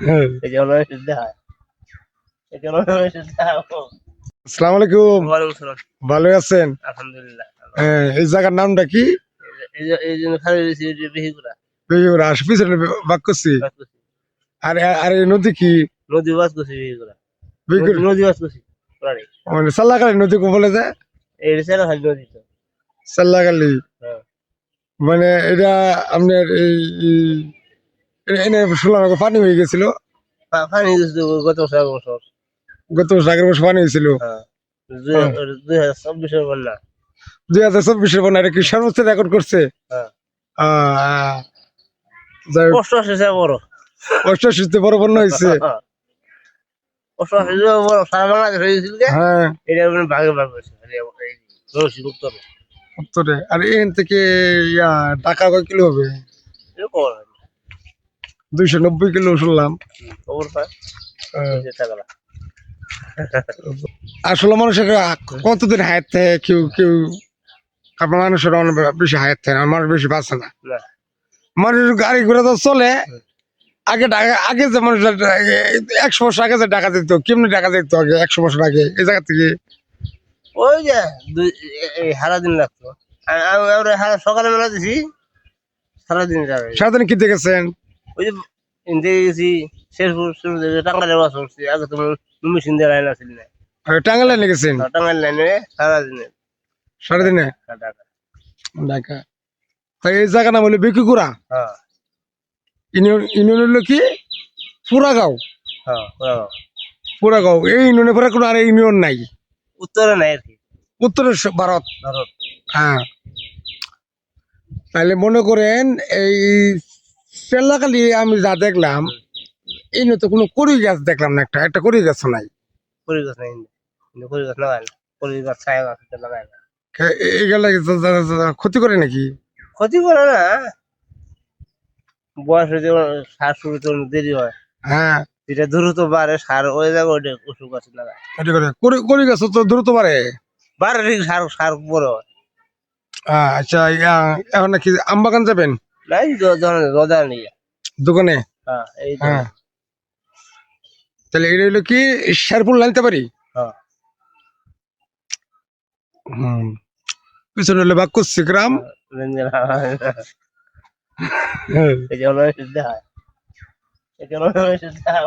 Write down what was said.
এই যে অনলাইনে সিদ্ধ হয়, এই যে অনলাইনে সিদ্ধ হয়। আসসালামু আলাইকুম। ওয়ালাইকুম সালাম। ভালো আছেন? আলহামদুলিল্লাহ। এই জায়গার নামটা কি? এই জন্য খালি দিয়েছি যে বিহিগুলা বেগুরা পিছনে বাক করছি। বাস করছি, আর আর এই নদী কি? নদী বাস করছি বিহিগুলা, বেগুর নদী বাস করছি প্রাণী। মানে সাল্লাকালী নদী কো বলে যায়? এই ছেলে খালি নদী তো। সাল্লাকালী হ্যাঁ, মানে এটা আপনার এনে শুনলাম আগে পানি হয়ে গেছিল। পানি দিয়েছি গত বছর বছর। গত বছর আগের বছর পানি হয়েছিল। হ্যাঁ, হ্যাঁ। 2024 বন্যা। 2024 বন্যা এটা কি সর্বোচ্চ রেকর্ড করছে? হ্যাঁ, যাই হোক, কষ্ট আসছে বড়। অষ্টআশিতে বড় বন্যা হয়েছে। কষ্ট আসছে বড়, সারা বাংলাদেশ হয়ে গেছিল। হ্যাঁ, এটা মানে ভাগে ভাগ হয়েছে খালি রশি উত্তরে। উত্তরে। আর এখান থেকে ঢাকা কয় কিলো হবে? এরকম 290 কিলো শুনলাম। খবর পায় টাকা। আসলে মানুষের কতদিন হায়াত থাকে, কেউ কেউ আপনার মানুষের অনেক বেশি হায়াত থাকে না, মানুষ বেশি বাঁচে না। না, মানুষের গাড়ি ঘোড়া তো চলে। আগে আগে যে মানুষ 100 বছর আগে যে টাকা দিত, কেমনি টাকা দিত আগে 100 বছর আগে এই জায়গা থেকে? ওই যে সারাদিন লাগতো। আমরা সকালে মেলা দিছি, সারাদিন যাবে। সারাদিন কিনতে গেছেন? ওই যে ইন্দে গেছি, শেরপুর টাঙ্গালে বাস করছি। আগে তো মেশিন দিয়ে লাইন আসছিল না, টাঙ্গাইলে নিয়ে গেছেন? টাঙ্গাইল লাইনে সারাদিনে সারাদিনে টাকা। ঢাকা। তাই এই জায়গা নাম হলো বেকুকুড়া। হ্যাঁ, ইউনিয়ন হলো কি পুরাগাঁও। হ্যাঁ, পুরাগাঁও এই ইউনিয়নের পরে কোনো আর ইউনিয়ন নাই। উত্তরে নাই আর কি, উত্তরের ভারত। ভারত। হ্যাঁ, তাহলে মনে করেন এই চেল্লাকালি আমি যা দেখলাম, এই নিয়ে তো কোনো কড়ি গাছ দেখলাম না, একটা কড়ি গাছ নাই। করি গাছ নাই, করি গাছ লাগাই না, করি গাছ ছায়া গাছ লাগাই না। এইগুলা ক্ষতি করে নাকি? ক্ষতি করে না, বয়স হইতে সার শুরুতে দেরি হয়, হ্যাঁ, যেটা দ্রুত বাড়ে সার ওই জায়গায় ওইটা ওষুধ গাছ লাগায়। এটা করে কড়ি গাছ তো দ্রুত বাড়ে। বাড়ে ঠিক সার সার বড় হয়। আচ্ছা, এখন নাকি আম বাগান যাবেন নাই রোজা নিয়ে। দোকানে? হ্যাঁ, এই তো। হ্যাঁ, তাহলে এটা হইলো কি শেরপুর লাইনতে পারি। হ্যাঁ, হুম, পিছনে হলো বাক্কুসি গ্রাম। এই যে অনলাইনে সিদ্ধ হয়, এই যে অনলাইনে সিদ্ধ হয়।